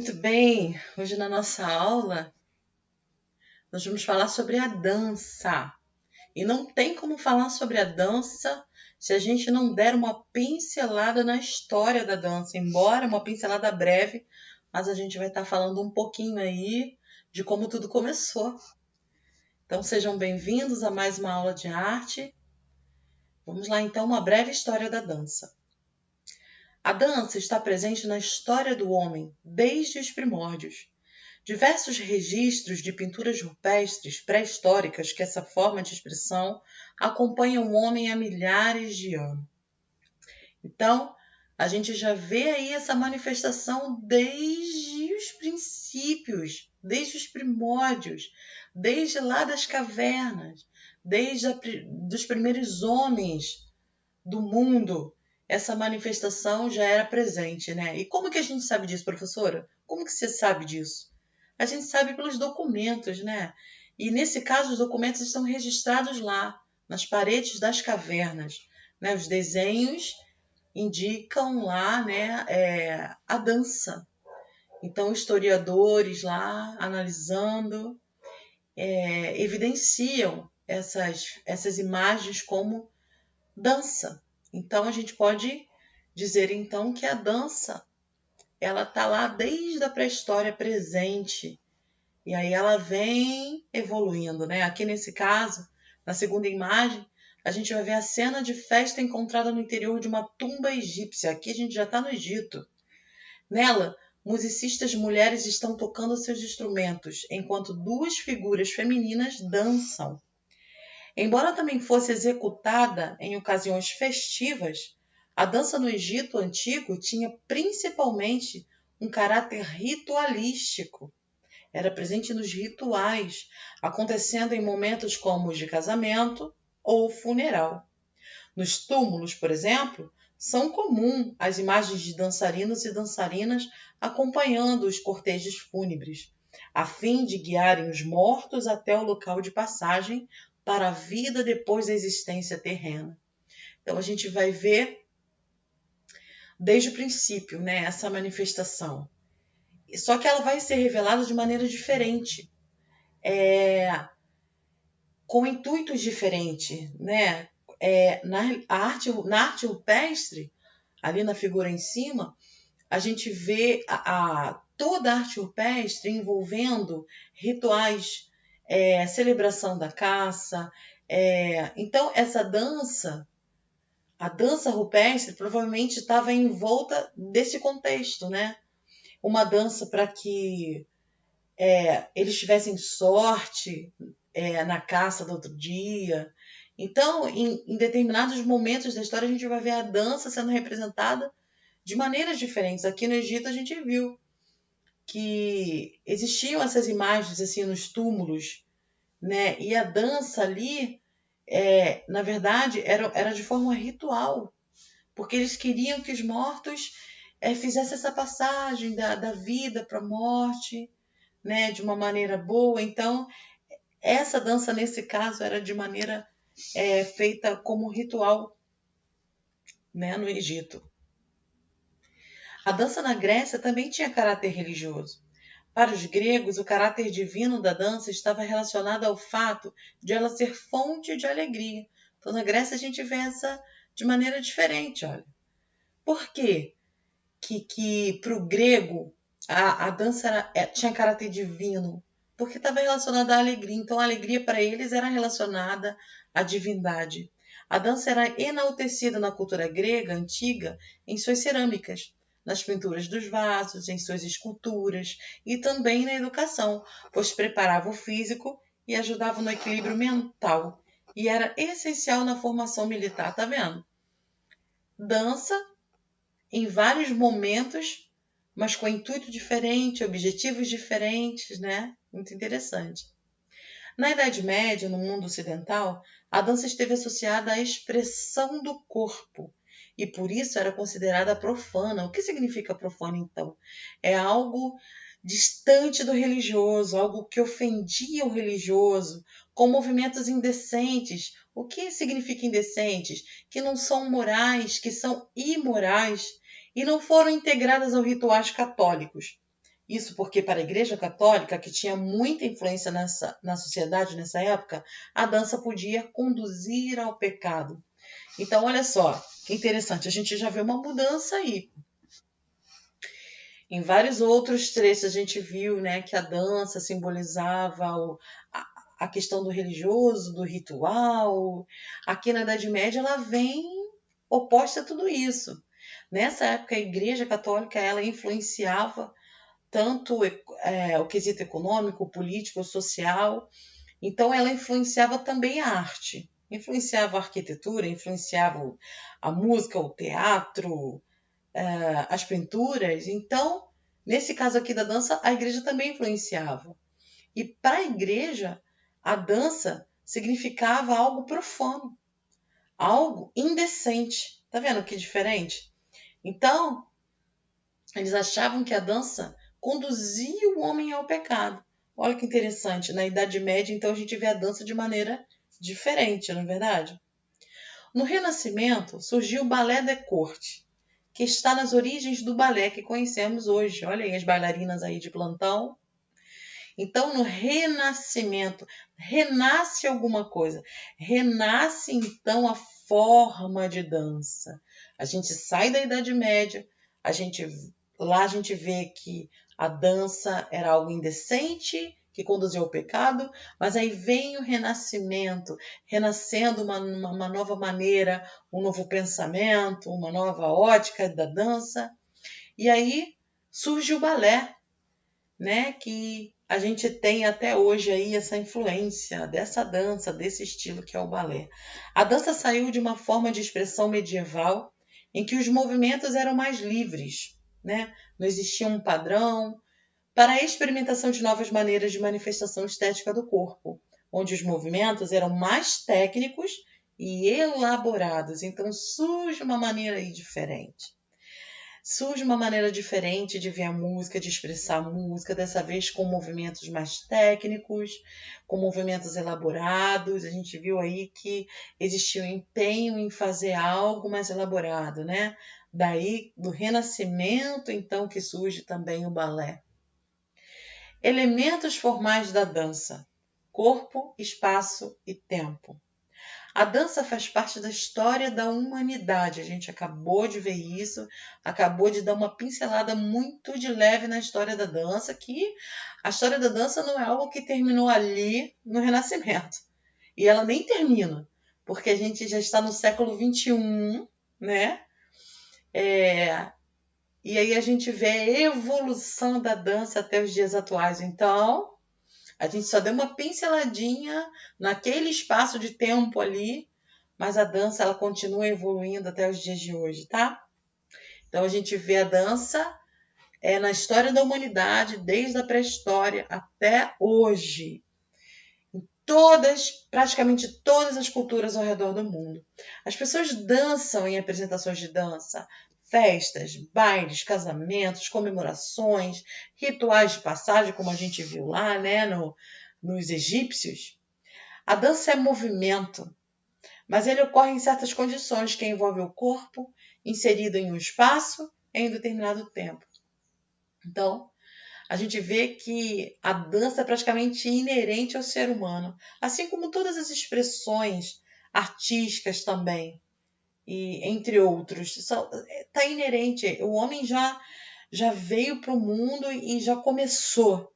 Muito bem, hoje na nossa aula nós vamos falar sobre a dança. E não tem como falar sobre a dança se a gente não der uma pincelada na história da dança, embora uma pincelada breve, mas a gente vai estar falando um pouquinho aí de como tudo começou. Então sejam bem-vindos a mais uma aula de arte. Vamos lá então, uma breve história da dança. A dança está presente na história do homem desde os primórdios. Diversos registros de pinturas rupestres pré-históricas que essa forma de expressão acompanham o homem há milhares de anos. Então, a gente já vê aí essa manifestação desde os princípios, desde os primórdios, desde lá das cavernas, dos primeiros homens do mundo. Essa manifestação já era presente, né? E como que a gente sabe disso, professora? Como que você sabe disso? A gente sabe pelos documentos, né? E nesse caso, os documentos estão registrados lá, nas paredes das cavernas, né? Os desenhos indicam lá, né, a dança. Então, historiadores lá, analisando, evidenciam essas imagens como dança. Então, a gente pode dizer, então, que a dança ela está lá desde a pré-história presente. E aí ela vem evoluindo, né? Aqui nesse caso, na segunda imagem, a gente vai ver a cena de festa encontrada no interior de uma tumba egípcia. Aqui a gente já está no Egito. Nela, musicistas mulheres estão tocando seus instrumentos, enquanto duas figuras femininas dançam. Embora também fosse executada em ocasiões festivas, a dança no Egito antigo tinha principalmente um caráter ritualístico. Era presente nos rituais, acontecendo em momentos como os de casamento ou funeral. Nos túmulos, por exemplo, são comuns as imagens de dançarinos e dançarinas acompanhando os cortejos fúnebres, a fim de guiarem os mortos até o local de passagem para a vida depois da existência terrena. Então a gente vai ver desde o princípio, né, essa manifestação. Só que ela vai ser revelada de maneira diferente, com intuitos diferentes, né? Na arte rupestre, ali na figura em cima, a gente vê toda a arte rupestre envolvendo rituais, celebração da caça. Então, essa dança, a dança rupestre, provavelmente estava envolta desse contexto, né? Uma dança para que eles tivessem sorte na caça do outro dia. Então, em determinados momentos da história, a gente vai ver a dança sendo representada de maneiras diferentes. Aqui no Egito, a gente viu que existiam essas imagens assim nos túmulos, né? E a dança ali, na verdade, era de forma ritual, porque eles queriam que os mortos fizessem essa passagem da vida para a morte, né, de uma maneira boa. Então, essa dança, nesse caso, era de maneira feita como ritual, né, no Egito. A dança na Grécia também tinha caráter religioso. Para os gregos, o caráter divino da dança estava relacionado ao fato de ela ser fonte de alegria. Então, na Grécia, a gente vê essa de maneira diferente, olha. Por quê? Que para o grego a dança tinha caráter divino, porque estava relacionada à alegria. Então, a alegria para eles era relacionada à divindade. A dança era enaltecida na cultura grega antiga em suas cerâmicas, nas pinturas dos vasos, em suas esculturas e também na educação, pois preparava o físico e ajudava no equilíbrio mental. E era essencial na formação militar, tá vendo? Dança em vários momentos, mas com intuito diferente, objetivos diferentes, né? Muito interessante. Na Idade Média, no mundo ocidental, a dança esteve associada à expressão do corpo e por isso era considerada profana. O que significa profana, então? É algo distante do religioso, algo que ofendia o religioso, com movimentos indecentes. O que significa indecentes? Que não são morais, que são imorais e não foram integradas aos rituais católicos. Isso porque para a Igreja Católica, que tinha muita influência na sociedade nessa época, a dança podia conduzir ao pecado. Então, olha só, que interessante, a gente já vê uma mudança aí. Em vários outros trechos a gente viu, né, que a dança simbolizava a questão do religioso, do ritual. Aqui na Idade Média ela vem oposta a tudo isso. Nessa época a Igreja Católica ela influenciava tanto o quesito econômico, político, social. Então ela influenciava também a arte. Influenciava a arquitetura, influenciava a música, o teatro, as pinturas. Então, nesse caso aqui da dança, a igreja também influenciava. E para a igreja, a dança significava algo profano, algo indecente. Tá vendo que diferente? Então, eles achavam que a dança conduzia o homem ao pecado. Olha que interessante. Na Idade Média, então, a gente vê a dança de maneira diferente, não é verdade? No Renascimento, surgiu o balé de corte, que está nas origens do balé que conhecemos hoje. Olha aí as bailarinas aí de plantão. Então, no Renascimento, renasce alguma coisa. Renasce, então, a forma de dança. A gente sai da Idade Média, lá a gente vê que a dança era algo indecente, que conduzia ao pecado, mas aí vem o Renascimento, renascendo uma nova maneira, um novo pensamento, uma nova ótica da dança. E aí surge o balé, né, que a gente tem até hoje aí essa influência dessa dança, desse estilo que é o balé. A dança saiu de uma forma de expressão medieval em que os movimentos eram mais livres, né? Não existia um padrão para a experimentação de novas maneiras de manifestação estética do corpo, onde os movimentos eram mais técnicos e elaborados. Então surge uma maneira aí diferente. Surge uma maneira diferente de ver a música, de expressar a música, dessa vez com movimentos mais técnicos, com movimentos elaborados. A gente viu aí que existia um empenho em fazer algo mais elaborado, né? Daí, do Renascimento, então, que surge também o balé. Elementos formais da dança: corpo, espaço e tempo. A dança faz parte da história da humanidade. A gente acabou de ver isso, acabou de dar uma pincelada muito de leve na história da dança, que a história da dança não é algo que terminou ali no Renascimento. E ela nem termina, porque a gente já está no século XXI, né? E aí a gente vê a evolução da dança até os dias atuais. Então, a gente só deu uma pinceladinha naquele espaço de tempo ali, mas a dança ela continua evoluindo até os dias de hoje, tá? Então a gente vê a dança na história da humanidade, desde a pré-história até hoje. Em praticamente todas as culturas ao redor do mundo. As pessoas dançam em apresentações de dança, festas, bailes, casamentos, comemorações, rituais de passagem, como a gente viu lá, né, nos egípcios. A dança é movimento, mas ele ocorre em certas condições que envolvem o corpo inserido em um espaço em um determinado tempo. Então, a gente vê que a dança é praticamente inerente ao ser humano, assim como todas as expressões artísticas também, e entre outros. Está inerente. O homem já veio para o mundo e já começou.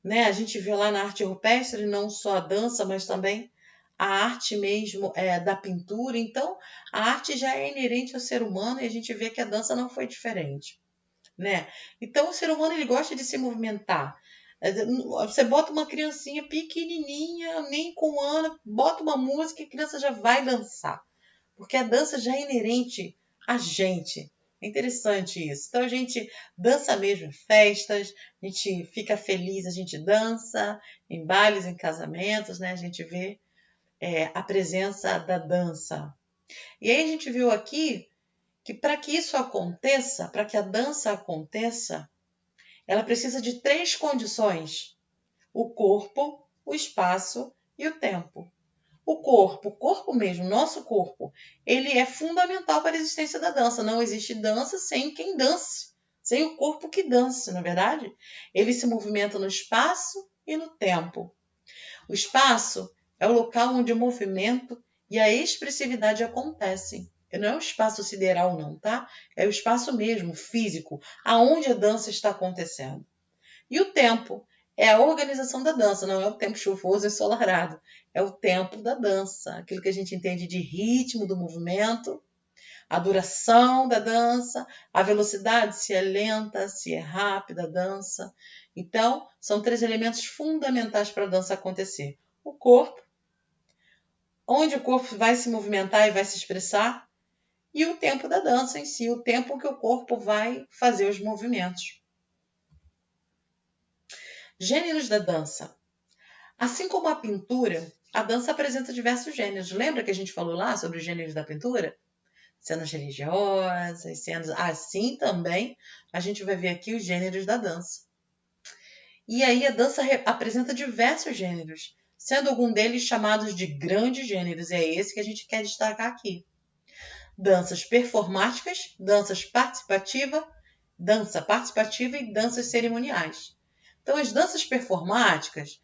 Né? A gente vê lá na arte rupestre não só a dança, mas também a arte mesmo da pintura. Então, a arte já é inerente ao ser humano e a gente vê que a dança não foi diferente. Né? Então, o ser humano ele gosta de se movimentar. Você bota uma criancinha pequenininha, nem com um ano, bota uma música e a criança já vai dançar. Porque a dança já é inerente a gente. É interessante isso. Então a gente dança mesmo em festas, a gente fica feliz, a gente dança em bailes, em casamentos, né? A gente vê a presença da dança. E aí a gente viu aqui que para que isso aconteça, para que a dança aconteça, ela precisa de 3 condições: o corpo, o espaço e o tempo. O corpo mesmo, nosso corpo, ele é fundamental para a existência da dança. Não existe dança sem quem dance, sem o corpo que dança, não é verdade? Ele se movimenta no espaço e no tempo. O espaço é o local onde o movimento e a expressividade acontecem. Não é o espaço sideral, não, tá? É o espaço mesmo, físico, aonde a dança está acontecendo. E o tempo é a organização da dança, não é o tempo chuvoso e ensolarado. É o tempo da dança, aquilo que a gente entende de ritmo do movimento, a duração da dança, a velocidade, se é lenta, se é rápida a dança. Então, são 3 elementos fundamentais para a dança acontecer. O corpo, onde o corpo vai se movimentar e vai se expressar, e o tempo da dança em si, o tempo que o corpo vai fazer os movimentos. Gêneros da dança. Assim como a pintura, a dança apresenta diversos gêneros. Lembra que a gente falou lá sobre os gêneros da pintura? Cenas religiosas, cenas... Assim também a gente vai ver aqui os gêneros da dança. E aí a dança apresenta diversos gêneros, sendo algum deles chamados de grandes gêneros. E é esse que a gente quer destacar aqui. Danças performáticas, dança participativa e danças cerimoniais. Então, as danças performáticas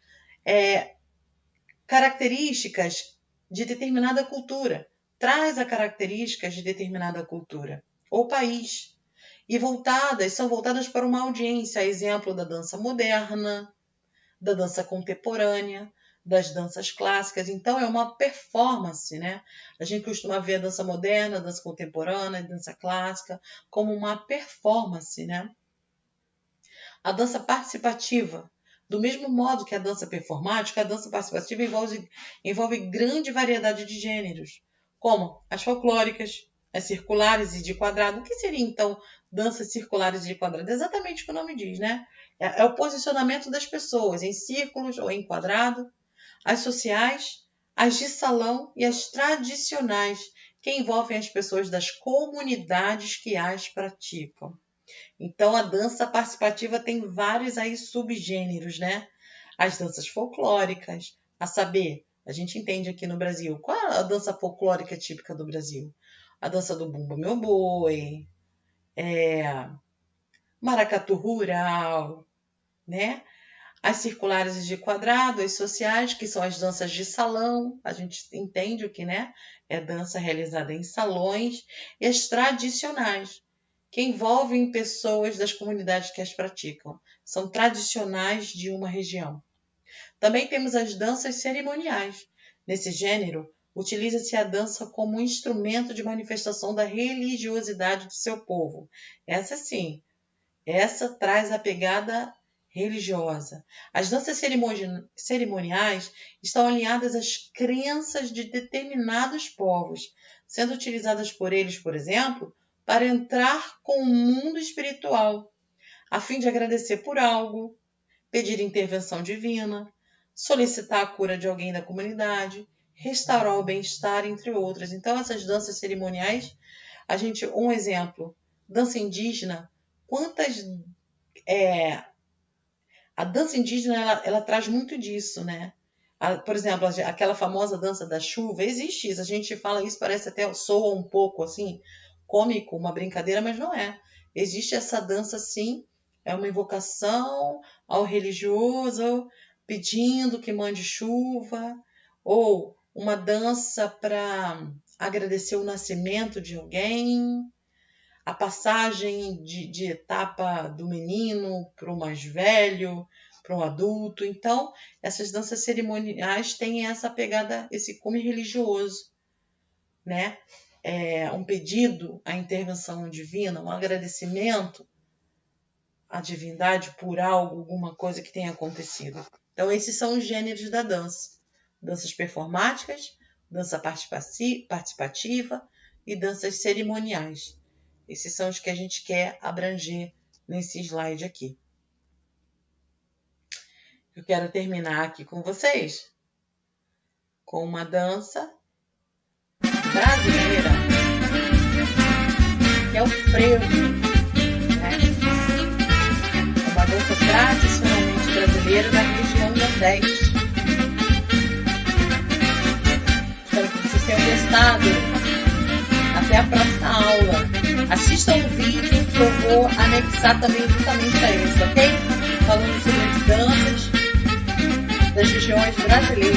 características de determinada cultura, traz as características de determinada cultura ou país, e são voltadas para uma audiência, a exemplo da dança moderna, da dança contemporânea, das danças clássicas. Então, é uma performance, né? A gente costuma ver a dança moderna, a dança contemporânea, a dança clássica como uma performance, né? A dança participativa, do mesmo modo que a dança performática, a dança participativa envolve grande variedade de gêneros, como as folclóricas, as circulares e de quadrado. O que seria, então, danças circulares e de quadrado? Exatamente o que o nome diz, né? É o posicionamento das pessoas em círculos ou em quadrado. As sociais, as de salão e as tradicionais, que envolvem as pessoas das comunidades que as praticam. Então, a dança participativa tem vários aí subgêneros, né? As danças folclóricas, a saber, a gente entende aqui no Brasil, qual é a dança folclórica típica do Brasil? A dança do Bumba Meu Boi, maracatu rural, né? As circulares e de quadrado, as sociais, que são as danças de salão, a gente entende o que, né? É dança realizada em salões, e as tradicionais, que envolvem pessoas das comunidades que as praticam. São tradicionais de uma região. Também temos as danças cerimoniais. Nesse gênero, utiliza-se a dança como um instrumento de manifestação da religiosidade do seu povo. Essa sim, essa traz a pegada religiosa. As danças cerimoniais estão alinhadas às crenças de determinados povos, sendo utilizadas por eles, por exemplo, para entrar com o mundo espiritual, a fim de agradecer por algo, pedir intervenção divina, solicitar a cura de alguém da comunidade, restaurar o bem-estar, entre outras. Então, essas danças cerimoniais, um exemplo, dança indígena, a dança indígena, ela traz muito disso, né? Por exemplo, aquela famosa dança da chuva, existe isso, a gente fala isso, parece até, soa um pouco assim, cômico, uma brincadeira, mas não é. Existe essa dança, sim, é uma invocação ao religioso, pedindo que mande chuva, ou uma dança para agradecer o nascimento de alguém, a passagem de etapa do menino para o mais velho, para um adulto. Então, essas danças cerimoniais têm essa pegada, esse cume religioso, né? Um pedido à intervenção divina, um agradecimento à divindade por algo, alguma coisa que tenha acontecido. Então, esses são os gêneros da dança. Danças performáticas, dança participativa e danças cerimoniais. Esses são os que a gente quer abranger nesse slide aqui. Eu quero terminar aqui com vocês com uma dança brasileira, que é o frevo, né? É uma dança tradicionalmente brasileira da região Nordeste. Espero que vocês tenham gostado. Até a próxima aula. Assistam o vídeo que eu vou anexar também justamente a esse, ok? Falando sobre as danças das regiões brasileiras.